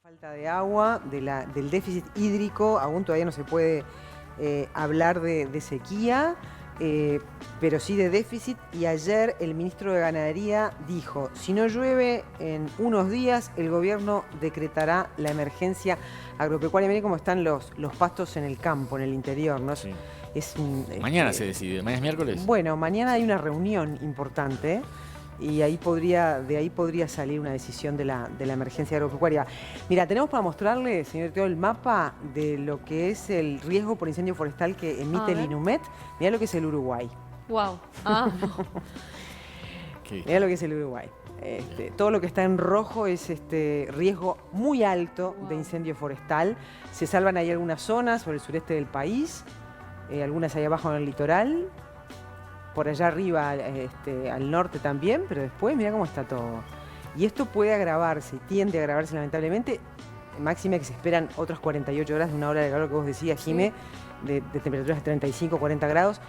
Falta de agua, del déficit hídrico, aún todavía no se puede hablar de sequía, pero sí de déficit. Y ayer el ministro de Ganadería dijo, si no llueve en unos días, el gobierno decretará la emergencia agropecuaria. Miren cómo están los pastos en el campo, en el interior, ¿no? Sí. Mañana se decide, mañana es miércoles. Bueno, mañana hay una reunión importante. Y de ahí podría salir una decisión de la emergencia agropecuaria. Mira, tenemos para mostrarle, señor Teo, el mapa de lo que es el riesgo por incendio forestal que emite el INUMET. Mirá lo que es el Uruguay. Wow. Mirá lo que es el Uruguay. Todo lo que está en rojo es riesgo muy alto de incendio forestal. Se salvan ahí algunas zonas sobre el sureste del país, algunas ahí abajo en el litoral. Por allá arriba, al norte también, pero después mira cómo está todo. Y esto puede agravarse, tiende a agravarse lamentablemente, máxima que se esperan otras 48 horas de una ola de calor que vos decías, Jimé, de temperaturas de 35, 40 grados.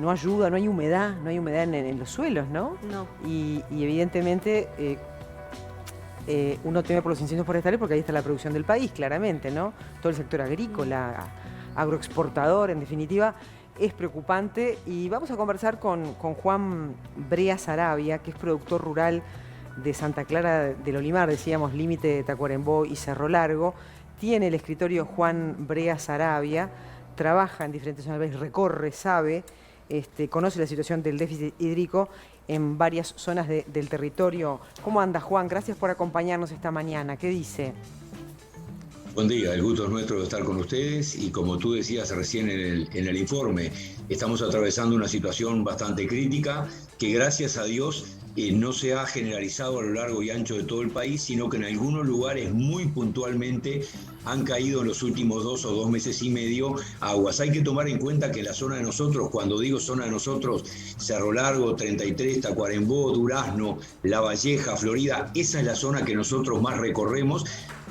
No ayuda, no hay humedad en los suelos, ¿no? No. Y evidentemente uno teme por los incendios forestales porque ahí está la producción del país, claramente, ¿no? Todo el sector agrícola, agroexportador, en definitiva. Es preocupante y vamos a conversar con Juan Brea Sarabia, que es productor rural de Santa Clara del Olimar, decíamos, límite de Tacuarembó y Cerro Largo. Tiene el escritorio Juan Brea Sarabia, trabaja en diferentes zonas del país, recorre, sabe, conoce la situación del déficit hídrico en varias zonas del territorio. ¿Cómo anda, Juan? Gracias por acompañarnos esta mañana. ¿Qué dice? Buen día, el gusto es nuestro de estar con ustedes y como tú decías recién en el informe, estamos atravesando una situación bastante crítica que gracias a Dios no se ha generalizado a lo largo y ancho de todo el país, sino que en algunos lugares muy puntualmente han caído en los últimos 2 meses y medio aguas. Hay que tomar en cuenta que la zona de nosotros, cuando digo zona de nosotros, Cerro Largo, 33, Tacuarembó, Durazno, La Valleja, Florida, esa es la zona que nosotros más recorremos.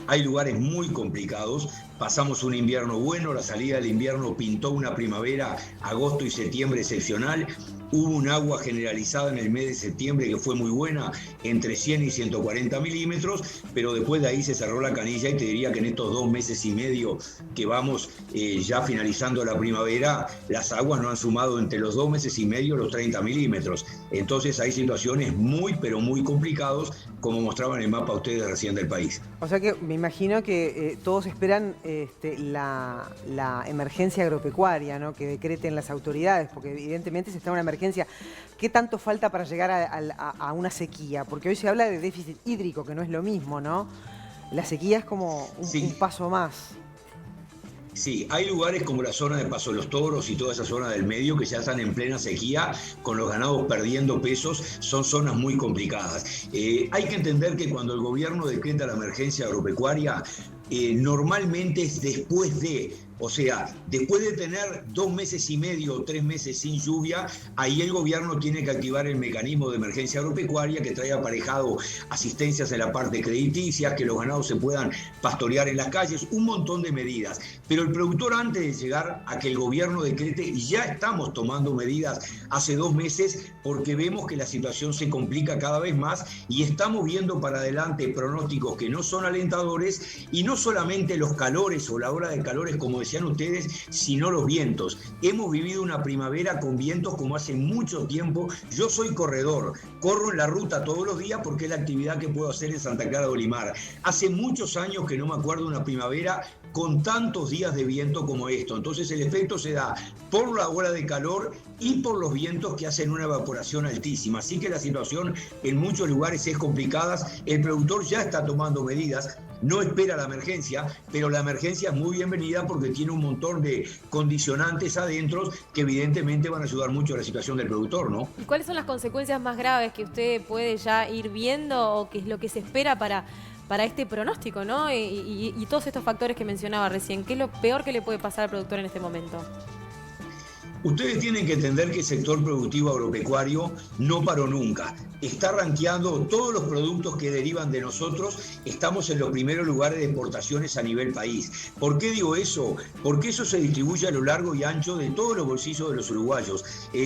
Hay lugares muy complicados, pasamos un invierno bueno, la salida del invierno pintó una primavera, agosto y septiembre excepcional. Hubo un agua generalizada en el mes de septiembre que fue muy buena, entre 100 y 140 milímetros, pero después de ahí se cerró la canilla y te diría que en estos 2 meses y medio que vamos ya finalizando la primavera, las aguas no han sumado entre los 2 meses y medio los 30 milímetros. Entonces hay situaciones muy, pero muy complicadas, como mostraban en el mapa ustedes recién del país. O sea que me imagino que todos esperan la emergencia agropecuaria, ¿no? Que decreten las autoridades, porque evidentemente se está en una emergencia. ¿Qué tanto falta para llegar a una sequía? Porque hoy se habla de déficit hídrico, que no es lo mismo, ¿no? La sequía es como un paso más. Sí, hay lugares como la zona de Paso de los Toros y toda esa zona del medio que ya están en plena sequía, con los ganados perdiendo pesos, son zonas muy complicadas. Hay que entender que cuando el gobierno decreta la emergencia agropecuaria, normalmente es después de... O sea, después de tener 2 meses y medio o 3 meses sin lluvia, ahí el gobierno tiene que activar el mecanismo de emergencia agropecuaria que trae aparejado asistencias en la parte crediticia, que los ganados se puedan pastorear en las calles, un montón de medidas. Pero el productor, antes de llegar a que el gobierno decrete, ya estamos tomando medidas hace 2 meses porque vemos que la situación se complica cada vez más y estamos viendo para adelante pronósticos que no son alentadores, y no solamente los calores o la ola de calores, como decían ustedes, sino los vientos. Hemos vivido una primavera con vientos como hace mucho tiempo. Yo soy corredor, corro en la ruta todos los días porque es la actividad que puedo hacer en Santa Clara de Olimar. Hace muchos años que no me acuerdo de una primavera con tantos días de viento como esto. Entonces el efecto se da por la ola de calor y por los vientos que hacen una evaporación altísima. Así que la situación en muchos lugares es complicada. El productor ya está tomando medidas, no espera la emergencia, pero la emergencia es muy bienvenida porque tiene un montón de condicionantes adentro que evidentemente van a ayudar mucho a la situación del productor, ¿no? ¿Y cuáles son las consecuencias más graves que usted puede ya ir viendo o qué es lo que se espera para este pronóstico, ¿no? Y todos estos factores que mencionaba recién? ¿Qué es lo peor que le puede pasar al productor en este momento? Ustedes tienen que entender que el sector productivo agropecuario no paró nunca. Está rankeando todos los productos que derivan de nosotros. Estamos en los primeros lugares de exportaciones a nivel país. ¿Por qué digo eso? Porque eso se distribuye a lo largo y ancho de todos los bolsillos de los uruguayos.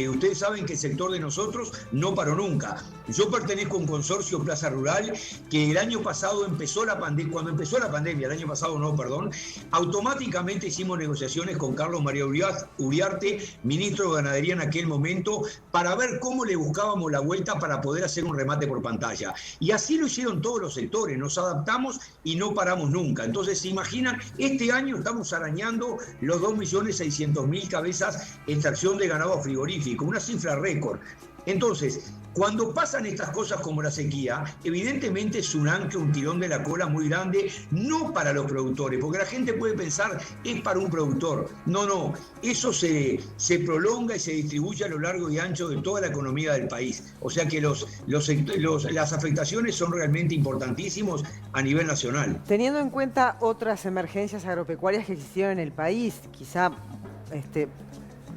Ustedes saben que el sector de nosotros no paró nunca. Yo pertenezco a un consorcio Plaza Rural que el año pasado empezó la pandemia, cuando empezó la pandemia, el año pasado no, perdón, automáticamente hicimos negociaciones con Carlos María Uriarte, ministro de Ganadería en aquel momento, para ver cómo le buscábamos la vuelta para poder hacer un remate por pantalla. Y así lo hicieron todos los sectores, nos adaptamos y no paramos nunca. Entonces, se imaginan, este año estamos arañando los 2.600.000 cabezas de extracción de ganado frigorífico, una cifra récord. Entonces, cuando pasan estas cosas como la sequía, evidentemente es un ancla, un tirón de la cola muy grande, no para los productores, porque la gente puede pensar, es para un productor. No, eso se prolonga y se distribuye a lo largo y ancho de toda la economía del país. O sea que las afectaciones son realmente importantísimos a nivel nacional. Teniendo en cuenta otras emergencias agropecuarias que existieron en el país, quizá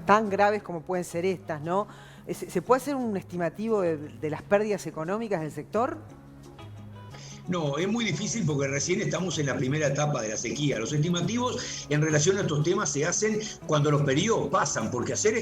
tan graves como pueden ser estas, ¿no? ¿Se puede hacer un estimativo de las pérdidas económicas del sector? No, es muy difícil porque recién estamos en la primera etapa de la sequía. Los estimativos en relación a estos temas se hacen cuando los periodos pasan, porque hacer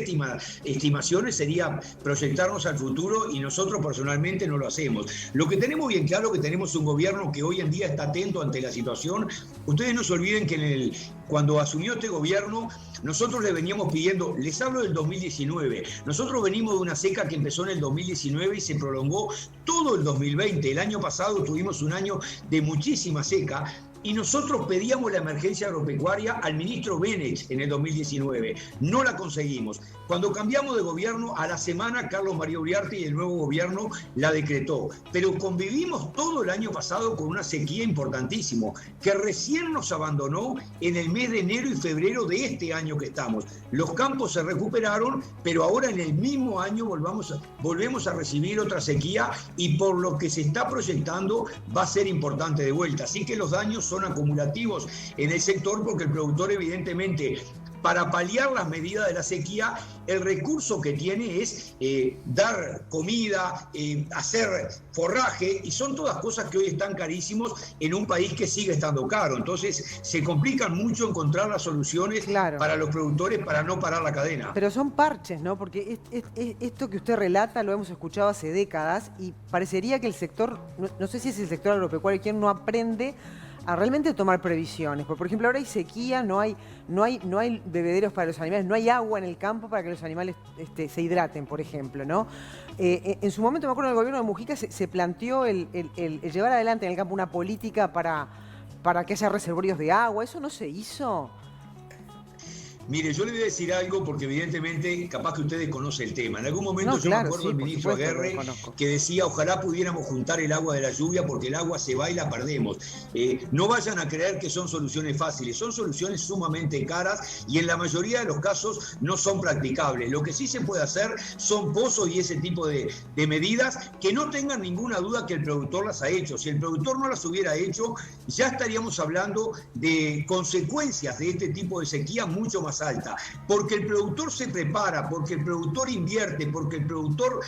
estimaciones sería proyectarnos al futuro y nosotros personalmente no lo hacemos. Lo que tenemos bien claro es que tenemos un gobierno que hoy en día está atento ante la situación. Ustedes no se olviden que cuando asumió este gobierno, nosotros le veníamos pidiendo, les hablo del 2019, nosotros venimos de una seca que empezó en el 2019 y se prolongó todo el 2020. El año pasado tuvimos un año de muchísima seca y nosotros pedíamos la emergencia agropecuaria al ministro Benech en el 2019. No la conseguimos. Cuando cambiamos de gobierno, a la semana Carlos María Uriarte y el nuevo gobierno la decretó. Pero convivimos todo el año pasado con una sequía importantísima que recién nos abandonó en el mes de enero y febrero de este año que estamos. Los campos se recuperaron, pero ahora en el mismo año volvemos a recibir otra sequía y por lo que se está proyectando va a ser importante de vuelta. Así que los daños son acumulativos en el sector porque el productor evidentemente, para paliar las medidas de la sequía, el recurso que tiene es dar comida, hacer forraje, y son todas cosas que hoy están carísimos en un país que sigue estando caro. Entonces se complican mucho encontrar las soluciones para los productores para no parar la cadena. Pero son parches, ¿no? Porque esto que usted relata lo hemos escuchado hace décadas y parecería que el sector, no sé si es el sector agropecuario quien no aprende a realmente tomar previsiones. Porque, por ejemplo, ahora hay sequía, no hay bebederos para los animales, no hay agua en el campo para que los animales se hidraten, por ejemplo, ¿no? En su momento, me acuerdo, en el gobierno de Mujica se planteó el llevar adelante en el campo una política para que haya reservorios de agua. ¿Eso no se hizo? Mire, yo le voy a decir algo porque evidentemente capaz que ustedes conocen el tema. En algún momento yo me acuerdo del ministro Aguerre que decía ojalá pudiéramos juntar el agua de la lluvia porque el agua se va y la perdemos. No vayan a creer que son soluciones fáciles, son soluciones sumamente caras y en la mayoría de los casos no son practicables. Lo que sí se puede hacer son pozos y ese tipo de medidas que no tengan ninguna duda que el productor las ha hecho. Si el productor no las hubiera hecho, ya estaríamos hablando de consecuencias de este tipo de sequía mucho más alta, porque el productor se prepara, porque el productor invierte, porque el productor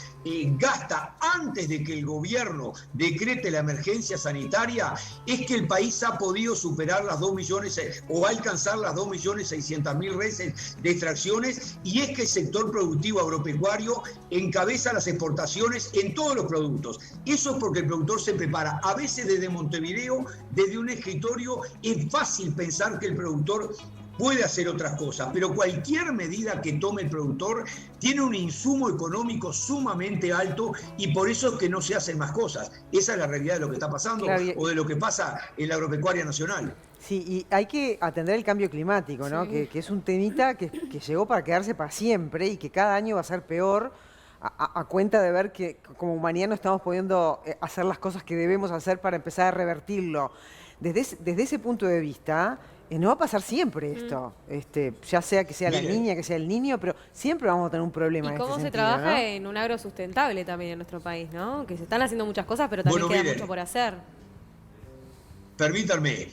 gasta antes de que el gobierno decrete la emergencia sanitaria, es que el país ha podido superar las 2 millones o alcanzar las 2.600.000 reses de extracciones, y es que el sector productivo agropecuario encabeza las exportaciones en todos los productos. Eso es porque el productor se prepara. A veces desde Montevideo, desde un escritorio, es fácil pensar que el productor puede hacer otras cosas, pero cualquier medida que tome el productor tiene un insumo económico sumamente alto y por eso es que no se hacen más cosas. Esa es la realidad de lo que está pasando o de lo que pasa en la agropecuaria nacional. Sí, y hay que atender el cambio climático, ¿no? Sí. Que es un temita que llegó para quedarse para siempre y que cada año va a ser peor a cuenta de ver que como humanidad no estamos pudiendo hacer las cosas que debemos hacer para empezar a revertirlo. Desde ese punto de vista, no va a pasar siempre esto, ya sea que sea la niña, que sea el niño, pero siempre vamos a tener un problema. ¿Y cómo se trabaja, ¿no?, en un agro sustentable también en nuestro país, ¿no? Que se están haciendo muchas cosas, pero también queda mucho por hacer. Permítanme,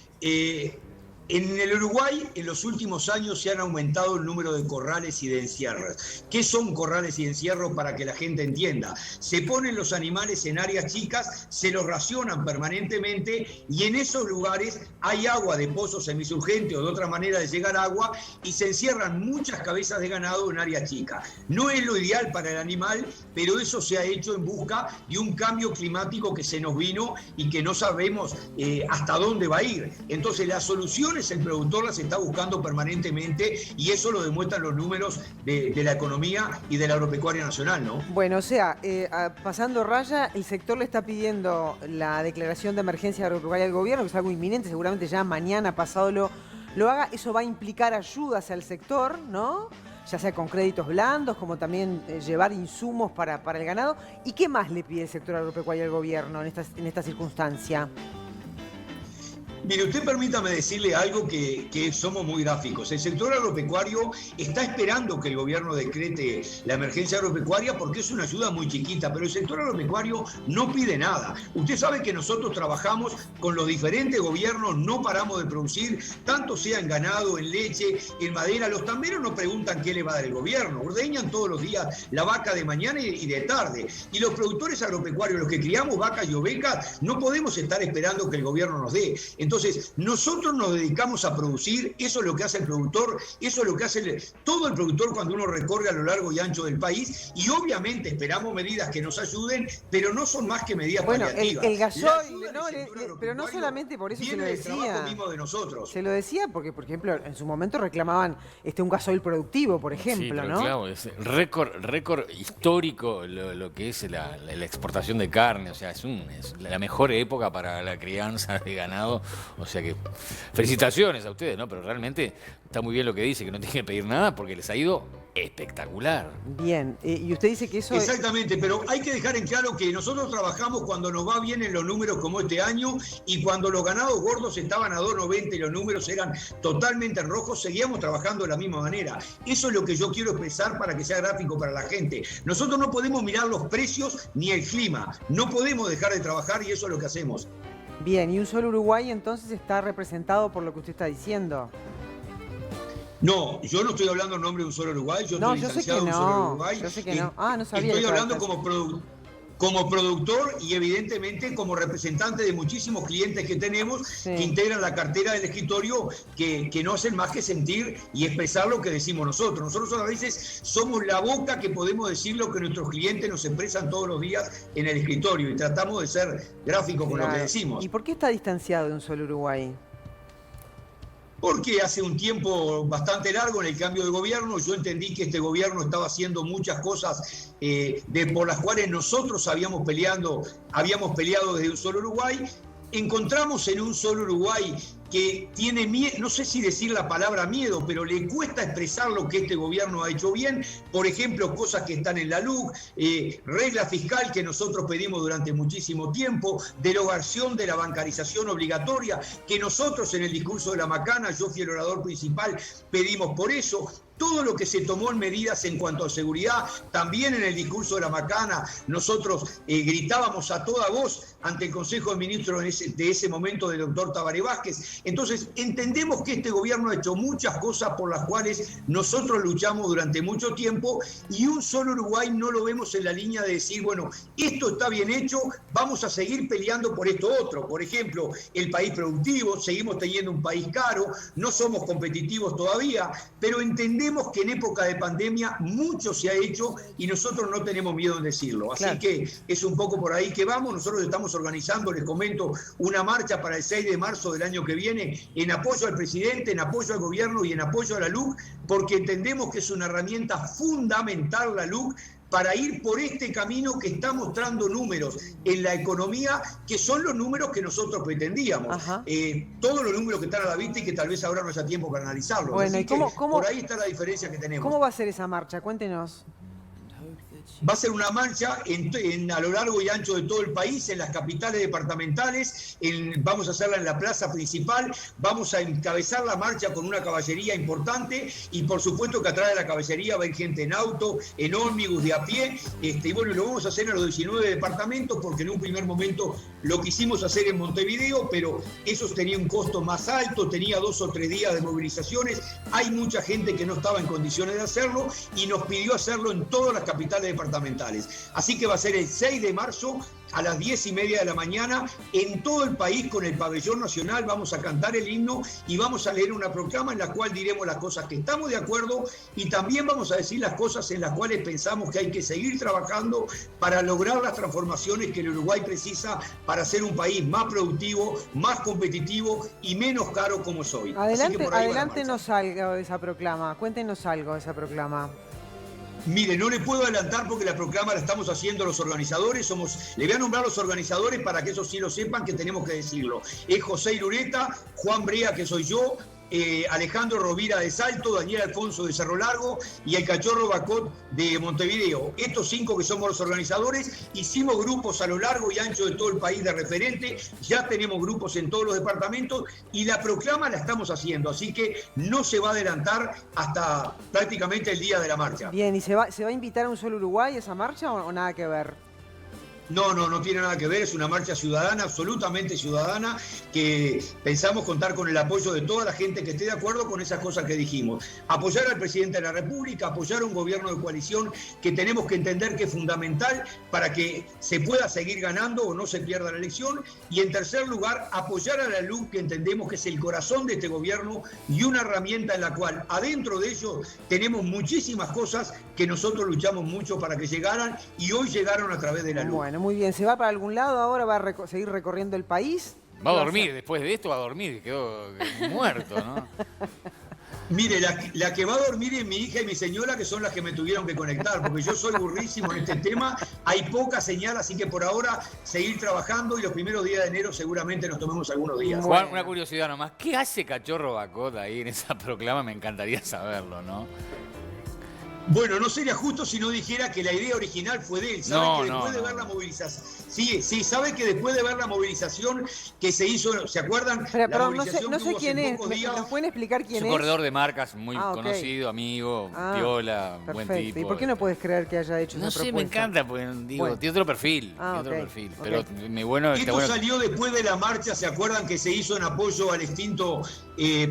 En el Uruguay, en los últimos años se han aumentado el número de corrales y de encierros. ¿Qué son corrales y encierros para que la gente entienda? Se ponen los animales en áreas chicas, se los racionan permanentemente y en esos lugares hay agua de pozo semisurgente o de otra manera de llegar agua y se encierran muchas cabezas de ganado en áreas chicas. No es lo ideal para el animal, pero eso se ha hecho en busca de un cambio climático que se nos vino y que no sabemos hasta dónde va a ir. Entonces la solución el productor las está buscando permanentemente y eso lo demuestran los números de la economía y de la agropecuaria nacional, ¿no? Bueno, o sea, pasando raya, el sector le está pidiendo la declaración de emergencia agropecuaria al gobierno, que es algo inminente, seguramente ya mañana pasado lo haga. Eso va a implicar ayudas al sector, ¿no? Ya sea con créditos blandos, como también llevar insumos para el ganado. ¿Y qué más le pide el sector agropecuario al gobierno en esta circunstancia? Mire, usted permítame decirle algo que somos muy gráficos. El sector agropecuario está esperando que el gobierno decrete la emergencia agropecuaria porque es una ayuda muy chiquita, pero el sector agropecuario no pide nada. Usted sabe que nosotros trabajamos con los diferentes gobiernos, no paramos de producir, tanto sea en ganado, en leche, en madera. Los tamberos no preguntan qué le va a dar el gobierno, ordeñan todos los días la vaca de mañana y de tarde. Y los productores agropecuarios, los que criamos vacas y ovejas, no podemos estar esperando que el gobierno nos dé. Entonces, nosotros nos dedicamos a producir, eso es lo que hace el productor, eso es lo que hace todo el productor cuando uno recorre a lo largo y ancho del país, y obviamente esperamos medidas que nos ayuden, pero no son más que medidas paliativas. El gasoil, pero no solamente por eso se lo decía. Mismo de nosotros. Se lo decía porque, por ejemplo, en su momento reclamaban un gasoil productivo, por ejemplo, sí, ¿no? Claro, es récord histórico lo que es la exportación de carne, o sea, es la mejor época para la crianza de ganado. O sea que felicitaciones a ustedes, ¿no? Pero realmente está muy bien lo que dice, que no tienen que pedir nada porque les ha ido espectacular. Bien, y usted dice que eso... Exactamente, pero hay que dejar en claro que nosotros trabajamos cuando nos va bien en los números como este año y cuando los ganados gordos estaban a 2.90 y los números eran totalmente en rojo, seguíamos trabajando de la misma manera. Eso es lo que yo quiero expresar para que sea gráfico para la gente. Nosotros no podemos mirar los precios ni el clima, no podemos dejar de trabajar y eso es lo que hacemos. Bien, ¿y Un Solo Uruguay entonces está representado por lo que usted está diciendo? No, yo no estoy hablando en nombre de Un Solo Uruguay, yo estoy licenciado en Un Solo Uruguay. Yo sé que no. Ah, no sabía. Estoy hablando como productor y evidentemente como representante de muchísimos clientes que tenemos que integran la cartera del escritorio que no hacen más que sentir y expresar lo que decimos nosotros. Nosotros a veces somos la boca que podemos decir lo que nuestros clientes nos expresan todos los días en el escritorio y tratamos de ser gráficos con lo que decimos. ¿Y por qué está distanciado de Un Solo Uruguay? Porque hace un tiempo bastante largo en el cambio de gobierno, yo entendí que este gobierno estaba haciendo muchas cosas por las cuales nosotros habíamos peleado desde Un Solo Uruguay. Encontramos en Un Solo Uruguay que tiene miedo, no sé si decir la palabra miedo, pero le cuesta expresar lo que este gobierno ha hecho bien. Por ejemplo, cosas que están en la LUC, regla fiscal que nosotros pedimos durante muchísimo tiempo, derogación de la bancarización obligatoria, que nosotros en el discurso de la Macana, yo fui el orador principal, pedimos por eso. Todo lo que se tomó en medidas en cuanto a seguridad, también en el discurso de la Macana, nosotros gritábamos a toda voz ante el Consejo de Ministros de ese momento del doctor Tabaré Vázquez. Entonces, entendemos que este gobierno ha hecho muchas cosas por las cuales nosotros luchamos durante mucho tiempo y Un Solo Uruguay no lo vemos en la línea de decir, bueno, esto está bien hecho, vamos a seguir peleando por esto otro. Por ejemplo, el país productivo, seguimos teniendo un país caro, no somos competitivos todavía, pero entendemos que en época de pandemia mucho se ha hecho y nosotros no tenemos miedo en decirlo. Así que es un poco por ahí que vamos. Nosotros estamos organizando, les comento, una marcha para el 6 de marzo del año que viene en apoyo al presidente, en apoyo al gobierno y en apoyo a la LUC, porque entendemos que es una herramienta fundamental la LUC para ir por este camino que está mostrando números en la economía, que son los números que nosotros pretendíamos. Todos los números que están a la vista y que tal vez ahora no haya tiempo para analizarlos. Bueno, así ¿y cómo, por ahí está la diferencia que tenemos. ¿Cómo va a ser esa marcha? Cuéntenos. Va a ser una marcha a lo largo y ancho de todo el país, en las capitales departamentales, vamos a hacerla en la plaza principal, vamos a encabezar la marcha con una caballería importante y por supuesto que atrás de la caballería va a ir gente en auto, en ómnibus, de a pie, y bueno, lo vamos a hacer en los 19 departamentos porque en un primer momento lo quisimos hacer en Montevideo, pero eso tenía un costo más alto, tenía 2 o 3 días de movilizaciones, hay mucha gente que no estaba en condiciones de hacerlo y nos pidió hacerlo en todas las capitales departamentales. Así que va a ser el 6 de marzo a las 10:30 de la mañana en todo el país con el pabellón nacional. Vamos a cantar el himno y vamos a leer una proclama en la cual diremos las cosas que estamos de acuerdo y también vamos a decir las cosas en las cuales pensamos que hay que seguir trabajando para lograr las transformaciones que el Uruguay precisa para ser un país más productivo, más competitivo y menos caro como es hoy. Adelántenos algo de esa proclama, cuéntenos algo de esa proclama. Mire, no le puedo adelantar porque la proclama la estamos haciendo los organizadores. Le voy a nombrar los organizadores para que eso sí lo sepan, que tenemos que decirlo. Es José Irureta, Juan Brea, que soy yo, Alejandro Rovira de Salto, Daniel Alfonso de Cerro Largo y el Cachorro Bacot de Montevideo. Estos 5 que somos los organizadores, hicimos grupos a lo largo y ancho de todo el país de referente, ya tenemos grupos en todos los departamentos y la proclama la estamos haciendo, así que no se va a adelantar hasta prácticamente el día de la marcha. Bien, ¿y se va a invitar a un solo Uruguay a esa marcha o nada que ver? No tiene nada que ver, es una marcha ciudadana, absolutamente ciudadana, que pensamos contar con el apoyo de toda la gente que esté de acuerdo con esas cosas que dijimos. Apoyar al presidente de la República, apoyar a un gobierno de coalición que tenemos que entender que es fundamental para que se pueda seguir ganando o no se pierda la elección. Y en tercer lugar, apoyar a la LUC, que entendemos que es el corazón de este gobierno y una herramienta en la cual adentro de ellos tenemos muchísimas cosas que nosotros luchamos mucho para que llegaran y hoy llegaron a través de la LUC. Bueno, muy bien. ¿Se va para algún lado ahora? ¿Va a seguir recorriendo el país? Va a dormir, después de esto va a dormir, quedó muerto, ¿no? Mire, la que va a dormir es mi hija y mi señora, que son las que me tuvieron que conectar, porque yo soy burrísimo en este tema, hay poca señal, así que por ahora seguir trabajando y los primeros días de enero seguramente nos tomemos algunos días. Juan, una curiosidad nomás, ¿qué hace Cachorro Bacot ahí en esa proclama? Me encantaría saberlo, ¿no? Bueno, no sería justo si no dijera que la idea original fue de él. ¿Sabe que después de ver la movilización? Sí, sabe que después de ver la movilización que se hizo, ¿se acuerdan? Pero no sé quién es. ¿Nos pueden explicar quién es? Es un corredor de marcas muy conocido, amigo, piola, buen tipo. ¿Y por qué no puedes creer que haya hecho esa propuesta? No sé, me encanta, porque digo, tiene otro perfil. Pero Esto salió después de la marcha, ¿se acuerdan que se hizo en apoyo al extinto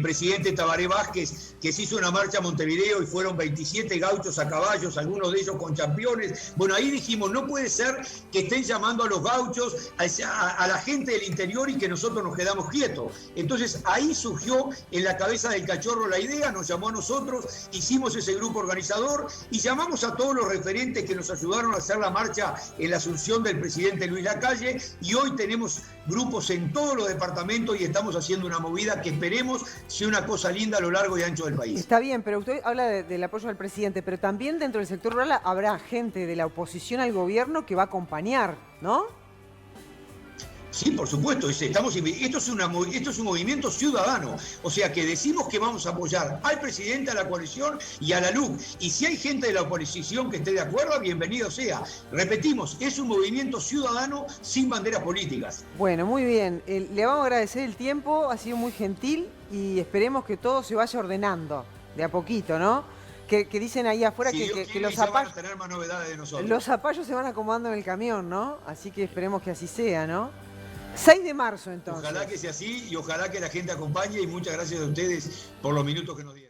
presidente Tabaré Vázquez, que se hizo una marcha a Montevideo y fueron 27 gauchos a caballos, algunos de ellos con championes? Bueno, ahí dijimos, no puede ser que estén llamando a los gauchos, a la gente del interior y que nosotros nos quedamos quietos. Entonces ahí surgió en la cabeza del Cachorro la idea, nos llamó a nosotros, hicimos ese grupo organizador y llamamos a todos los referentes que nos ayudaron a hacer la marcha en la asunción del presidente Luis Lacalle y hoy tenemos grupos en todos los departamentos y estamos haciendo una movida que esperemos sea una cosa linda a lo largo y ancho del país. Está bien, pero usted habla del apoyo al presidente, pero también dentro del sector rural habrá gente de la oposición al gobierno que va a acompañar, ¿no? Sí, por supuesto. Esto es un movimiento ciudadano. O sea que decimos que vamos a apoyar al presidente, a la coalición y a la LUC. Y si hay gente de la oposición que esté de acuerdo, bienvenido sea. Repetimos, es un movimiento ciudadano sin banderas políticas. Bueno, muy bien. Le vamos a agradecer el tiempo, ha sido muy gentil y esperemos que todo se vaya ordenando de a poquito, ¿no? Que dicen ahí afuera que los zapallos, tener más novedades de nosotros. Los zapallos se van acomodando en el camión, ¿no? Así que esperemos que así sea, ¿no? 6 de marzo, entonces. Ojalá que sea así y ojalá que la gente acompañe y muchas gracias a ustedes por los minutos que nos dieron.